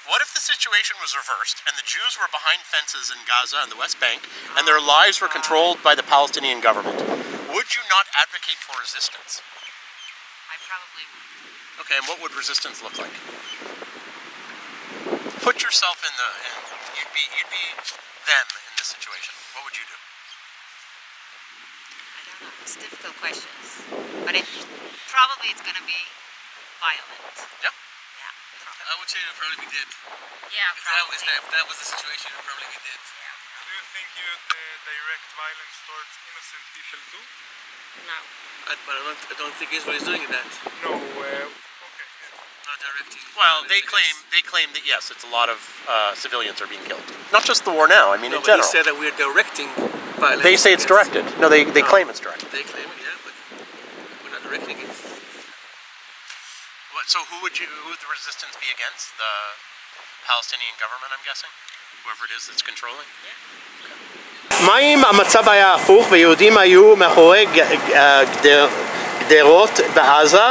What if the situation was reversed and the Jews were behind fences in Gaza and the West Bank and their lives were controlled by the Palestinian government? Would you not advocate for resistance? I probably would. Okay, and what would resistance look like? Put yourself in the... you'd be them in this situation. What would you do? I don't know. It's difficult questions. But probably it's going to be violent. Yeah. Yeah, probably. I would say it would probably be dead. Yeah, probably. If that was the situation, it would probably be dead. Do you think you would direct violence towards innocent people too? No. But I don't think Israel is doing that. No. Not directly. Well, they claim that yes, it's a lot of civilians are being killed. Not just the war now. I mean, No, in but general. he said that we're directing violence. They say it's against- directed. No, they claim it's directed. They claim it, yeah, but we're not directing it. So who would the resistance be against? The Palestinian government, I'm guessing? Whoever it is that's controlling? מה אם המצב היה הפוך ויהודים היו מאחורי גדרות בעזה,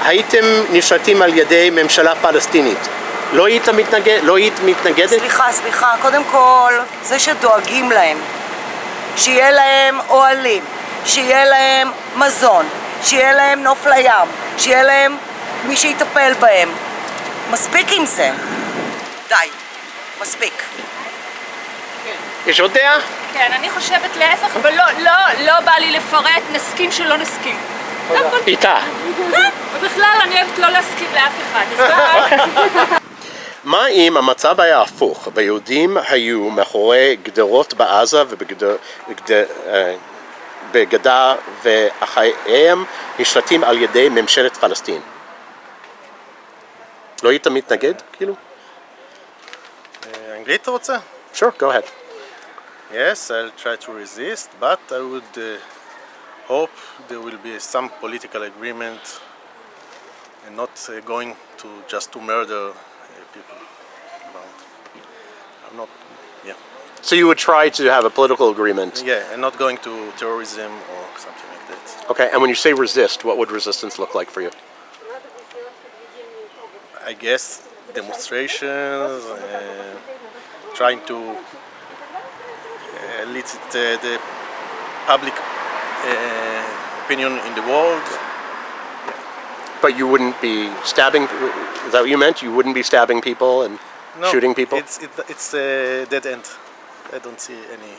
הייתם נשלטים על ידי ממשלה פלסטינית? לא היית מתנגדת? סליחה, קודם כל, זה שדואגים להם, שיהיה להם אוהלים, שיהיה להם מזון, שיהיה להם נוף לים, שיהיה להם מי שיטפל בהם. מספיק עם זה. די, מספיק. יש עוד דעה? כן, אני חושבת להפך, אבל לא בא לי לפרט, נסכים שלא נסכים. איתה. כן, ובכלל אני אוהבת לא להסכים לאף אחד, אז ביי. מה אם המצב היה הפוך ויהודים היו מאחורי גדרות בעזה ובגדה ואחריהם נשלטים על ידי ממשלת פלסטין? לא היית מתנגד, כאילו? אנגלית אתה רוצה? Sure, go ahead. Yes, I'll try to resist, but I would hope there will be some political agreement and not going to just to murder people around. I'm not, yeah. So you would try to have a political agreement. Yeah, and not going to terrorism or something like that. Okay, and when you say resist, what would resistance look like for you? I guess demonstrations, trying to elicit the public opinion in the world. But you wouldn't be stabbing, is that what you meant? You wouldn't be stabbing people and No, shooting people? It's a dead end. I don't see any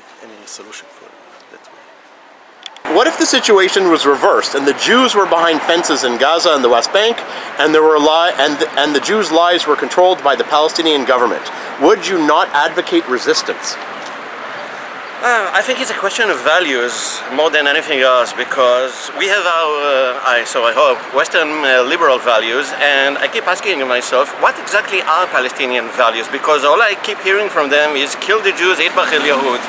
solution for that way. What if the situation was reversed and the Jews were behind fences in Gaza and the West Bank and there were and the Jews' lives were controlled by the Palestinian government? Would you not advocate resistance? I think it's a question of values more than anything else, because we have our, I hope, Western liberal values, and I keep asking myself, what exactly are Palestinian values? Because all I keep hearing from them is kill the Jews, Itbach el Yahud,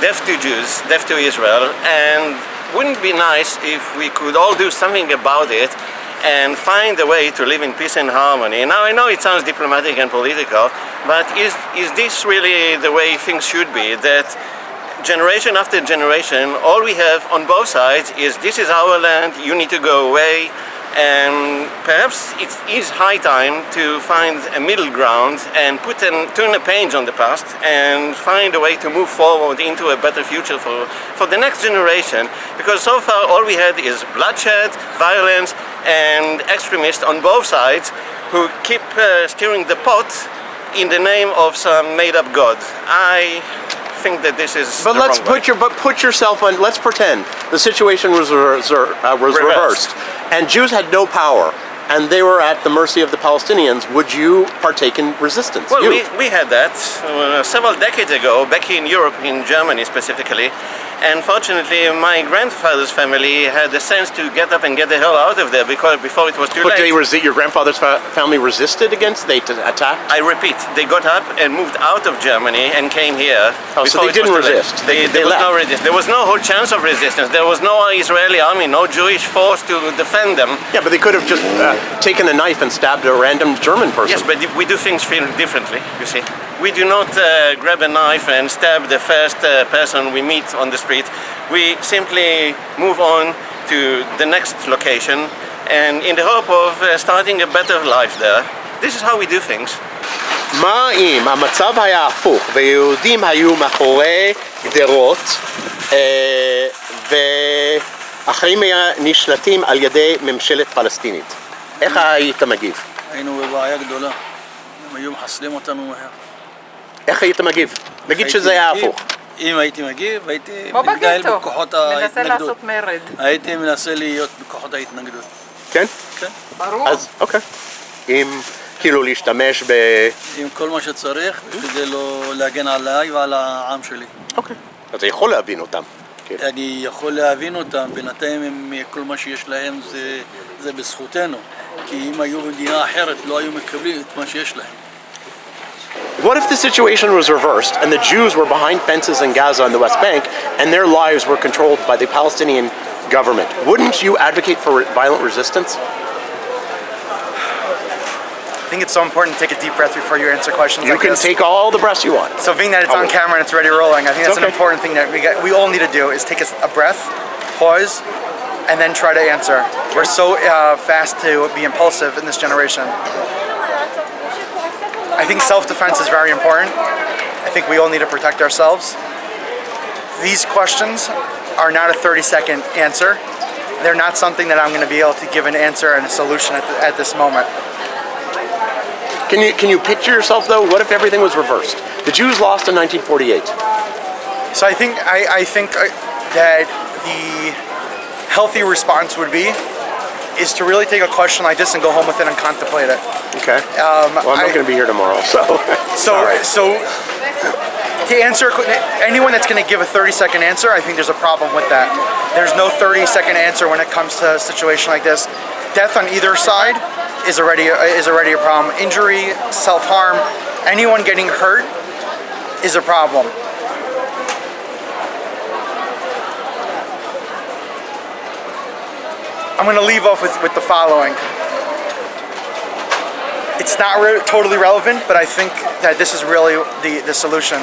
death to Jews, death to Israel, and wouldn't it be nice if we could all do something about it and find a way to live in peace and harmony? Now I know it sounds diplomatic and political, but is this really the way things should be? That generation after generation, all we have on both sides is this is our land, you need to go away, and perhaps it is high time to find a middle ground and turn a page on the past and find a way to move forward into a better future for the next generation, because so far all we had is bloodshed, violence, and extremists on both sides who keep stirring the pot in the name of some made-up god. I think that this is But the let's wrong way. put yourself on. Let's pretend the situation was reversed, and Jews had no power, and they were at the mercy of the Palestinians. Would you partake in resistance? Well, You. we had that several decades ago, back in Europe, in Germany specifically. And fortunately, my grandfather's family had the sense to get up and get the hell out of there before it was too But late. your grandfather's family resisted against? They attacked? I repeat, they got up and moved out of Germany and came here. Oh, so before they it was didn't too late. resist. They was left. no resistance. There was no whole chance of resistance. There was no Israeli army, no Jewish force to defend them. Yeah, but they could have just taken a knife and stabbed a random German person. Yes, but we do things differently, you see. We do not grab a knife and stab the first person we meet on the street. We simply move on to the next location, and in the hope of starting a better life there. this is how we do things. מה אם המצב היה הפוך ויהודים היו מאחורי גדרות ואחרים נשלטים על ידי ממשלת פלסטינית? איך היית מגיב? היינו בבעיה גדולה, הם היו מחסלים אותנו מהר. איך היית מגיב? נגיד שזה היה הפוך. אם הייתי מגיב, הייתי מתגייל בכוחות מנסה ההתנגדות. לעשות מרד. הייתי מנסה להיות בכוחות ההתנגדות. כן? כן. ברור. אז אוקיי. אם כאילו להשתמש עם כל מה שצריך, כדי לא להגן עליי ועל העם שלי. אוקיי. אתה יכול להבין אותם. אני יכול להבין אותם, בינתיים הם, כל מה שיש להם זה בזכותנו. כי אם היו במדינה אחרת, לא היו מקבלים את מה שיש להם. What if the situation was reversed and the Jews were behind fences in Gaza and the West Bank and their lives were controlled by the Palestinian government? Wouldn't you advocate for violent resistance? I think it's so important to take a deep breath before you answer questions You like can this. take all the breaths you want. So being that it's on camera and it's already rolling, I think that's Okay. an important thing that we all need to do is take a breath, pause, and then try to answer. We're so fast to be impulsive in this generation. I think self-defense is very important. I think we all need to protect ourselves. These questions are not a 30-second answer. They're not something that I'm going to be able to give an answer and a solution at this moment. Can you picture yourself though? What if everything was reversed? The Jews lost in 1948. So I think that the healthy response would be is to really take a question like this and go home with it and contemplate it. Okay. Well, I'm not going to be here tomorrow, so. So to answer anyone that's going to give a 30-second answer, I think there's a problem with that. There's no 30-second answer when it comes to a situation like this. Death on either side is already a problem. Injury, self-harm, anyone getting hurt is a problem. I'm going to leave off with the following. It's not totally relevant, but I think that this is really the solution.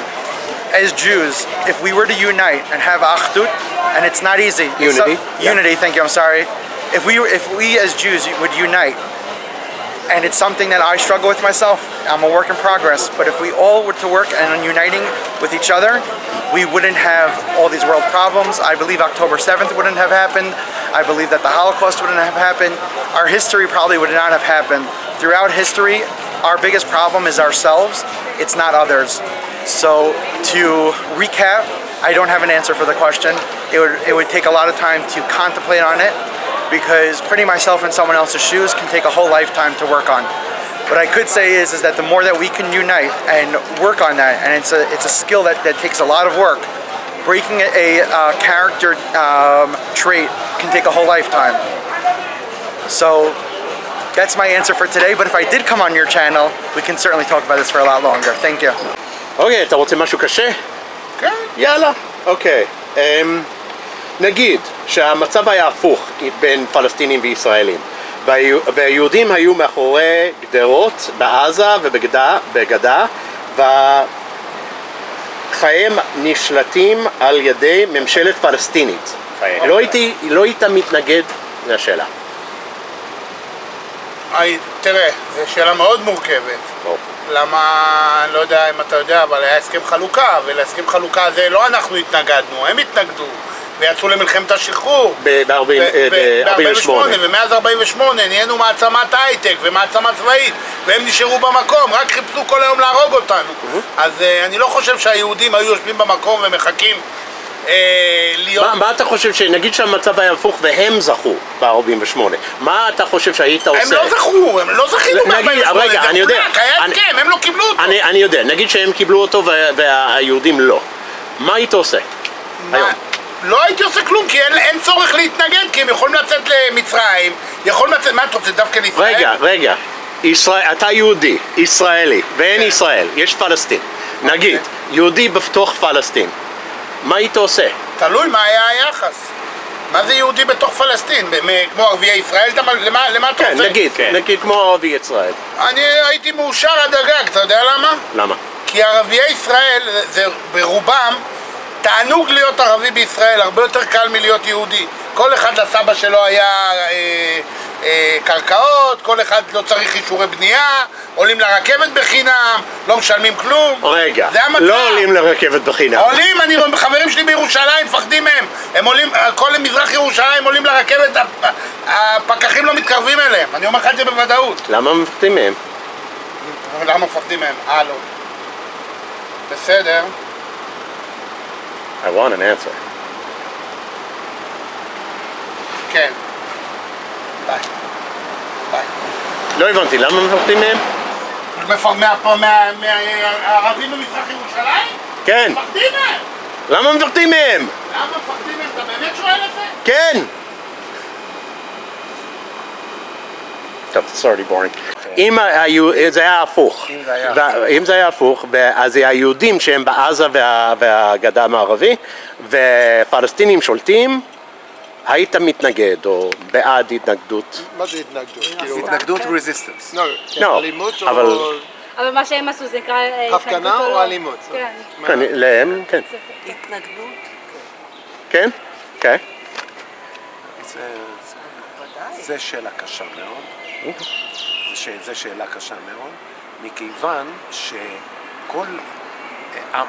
As Jews, if we were to unite and have achdut, and it's not easy. Unity. Unity, thank you, I'm sorry. If we as Jews would unite, and it's something that I struggle with myself, I'm a work in progress, but if we all were to work and uniting with each other, we wouldn't have all these world problems. I believe October 7th wouldn't have happened. I believe that the Holocaust wouldn't have happened. Our history probably would not have happened. Throughout history, our biggest problem is ourselves. It's not others. So to recap, I don't have an answer for the question. It would take a lot of time to contemplate on it, because putting myself in someone else's shoes can take a whole lifetime to work on. What I could say is that the more that we can unite and work on that, and it's a skill that takes a lot of work, breaking a character trait can take a whole lifetime. So that's my answer for today, but if I did come on your channel, we can certainly talk about this for a lot longer. Thank you. אוקיי, אתה רוצה משהו קשה? כן. יאללה. אוקיי. נגיד שהמצב היה הפוך בין פלסטינים וישראלים, והיהודים היו מאחורי גדרות בעזה ובגדה, וחייהם נשלטים על ידי ממשלת פלסטינית. לא היית מתנגד לשאלה. תראה, זו שאלה מאוד מורכבת. למה, אני לא יודע אם אתה יודע, אבל היה הסכם חלוקה, ולהסכם חלוקה הזה לא אנחנו התנגדנו, הם התנגדו, ויצאו למלחמת השחרור ב-48, ומאז 48 נהיינו מעצמת הייטק ומעצמה צבאית, והם נשארו במקום, רק חיפשו כל היום להרוג אותנו. אז אני לא חושב שהיהודים היו יושבים במקום ומחכים להיות... מה אתה חושב, שנגיד שהמצב היה הפוך והם זכו ב-48, מה אתה חושב שהיית עושה? הם לא זכו, הם לא זכינו ב-48, רגע, אני יודע, היה הסכם, הם לא קיבלו אותו. אני יודע, נגיד שהם קיבלו אותו והיהודים לא, מה היית עושה היום? לא הייתי עושה כלום, כי אין צורך להתנגד, כי הם יכולים לצאת למצרים, יכולים לצאת, מה אתה רוצה, דווקא לישראל? רגע, אתה יהודי, ישראלי, ואין ישראל, יש פלסטין, נגיד, יהודי בתוך פלסטין, מה היית עושה? תלוי מה היה היחס. מה זה יהודי בתוך פלסטין? כמו ערביי ישראל? למה אתה רוצה? נגיד כמו ערביי ישראל. אני הייתי מאושר עד הגג, אתה יודע למה? למה? כי ערביי ישראל, זה ברובם, תענוג להיות ערבי בישראל, הרבה יותר קל מלהיות יהודי. כל אחד לסבא שלו היה קרקעות, כל אחד לא צריך אישורי בנייה, עולים לרכבת בחינם, לא משלמים כלום. רגע, זה המצב. לא עולים לרכבת בחינם. עולים, אני רואה חברים שלי בירושלים, מפחדים מהם. הם עולים, כל מזרח ירושלים עולים לרכבת, הפקחים לא מתקרבים אליהם. אני אומר לך את זה בוודאות. למה מפחדים מהם? למה מפחדים מהם? לא. בסדר. I want an answer. כן. ביי. ביי. לא הבנתי, למה מפחדים מהם? מהערבים במזרח ירושלים? כן. מפחדים מהם! למה מפחדים מהם? למה מפחדים מהם? אתה באמת שואל את זה? כן! טוב, sorry, boring. אם זה היה הפוך, אם זה היה הפוך, אז היהודים שהם בעזה והגדה המערבי ופלסטינים שולטים, היית מתנגד או בעד התנגדות? מה זה התנגדות? התנגדות רזיסטנס. לא, אלימות אבל... או אבל מה שהם עשו זה נקרא... הפגנה או אלימות? כן. להם, כן. התנגדות? כן? כן. זה שאלה קשה מאוד. זה שאלה קשה מאוד, מכיוון שכל עם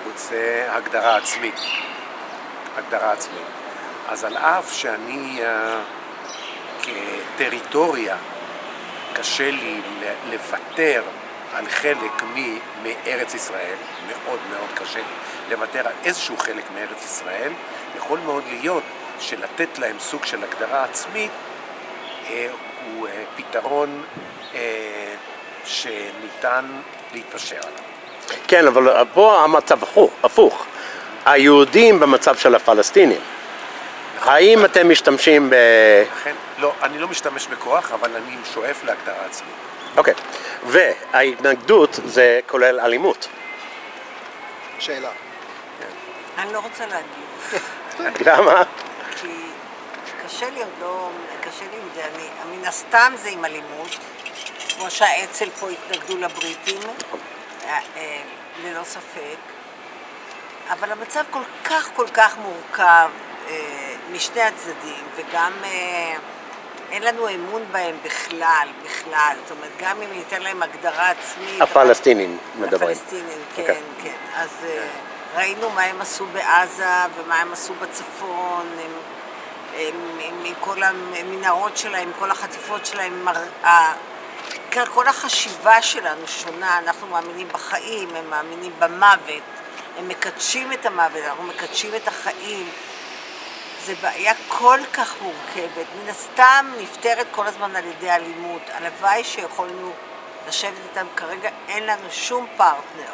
רוצה הגדרה עצמית. הגדרה עצמית. אז על אף שאני כטריטוריה קשה לי לוותר על חלק מארץ ישראל, מאוד מאוד קשה לי לוותר על איזשהו חלק מארץ ישראל, יכול מאוד להיות שלתת להם סוג של הגדרה עצמית הוא פתרון שניתן להתפשר עליו. כן, אבל פה המצב הפוך. היהודים במצב של הפלסטינים. האם אתם משתמשים לא, אני לא משתמש בכוח, אבל אני שואף להגדרה עצמית. אוקיי. וההתנגדות זה כולל אלימות. שאלה. אני לא רוצה להגיב. למה? כי קשה לי עם זה, מן הסתם זה עם אלימות, כמו שהאצ"ל פה התנגדו לבריטים, ללא ספק, אבל המצב כל כך מורכב משני הצדדים, וגם אין לנו אמון בהם בכלל, זאת אומרת, גם אם ניתן להם הגדרה עצמית... הפלסטינים מדברים. הפלסטינים, כן, כן. אז ראינו מה הם עשו בעזה ומה הם עשו בצפון, עם כל המנהרות שלהם, כל החטיפות שלהם, כל החשיבה שלנו שונה, אנחנו מאמינים בחיים, הם מאמינים במוות, הם מקדשים את המוות, אנחנו מקדשים את החיים. זו בעיה כל כך מורכבת, מן הסתם נפתרת כל הזמן על ידי אלימות, הלוואי שיכולנו לשבת איתם, כרגע אין לנו שום פרטנר.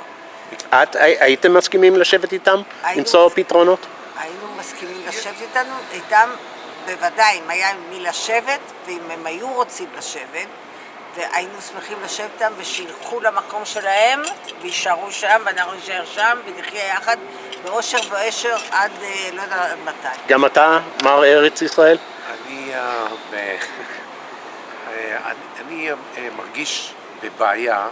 הייתם מסכימים לשבת איתם? למצוא פתרונות? היינו מסכימים לשבת איתם, בוודאי, אם היה מי לשבת, ואם הם היו רוצים לשבת, והיינו שמחים לשבת איתם, ושילכו למקום שלהם, וישארו שם, ואנחנו נשאר שם, ונחיה יחד באושר ואושר עד לא יודע מתי. גם אתה, מר ארץ ישראל? אני מרגיש בבעיה,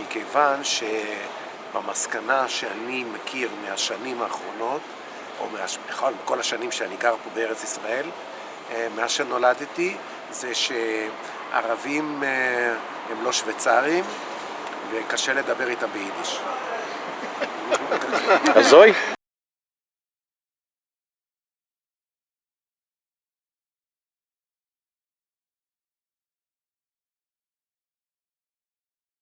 מכיוון שבמסקנה שאני מכיר מהשנים האחרונות, או בכלל מכל השנים שאני גר פה בארץ ישראל, מאז שנולדתי, זה שערבים הם לא שוויצרים, וקשה לדבר איתם ביידיש. הזוי?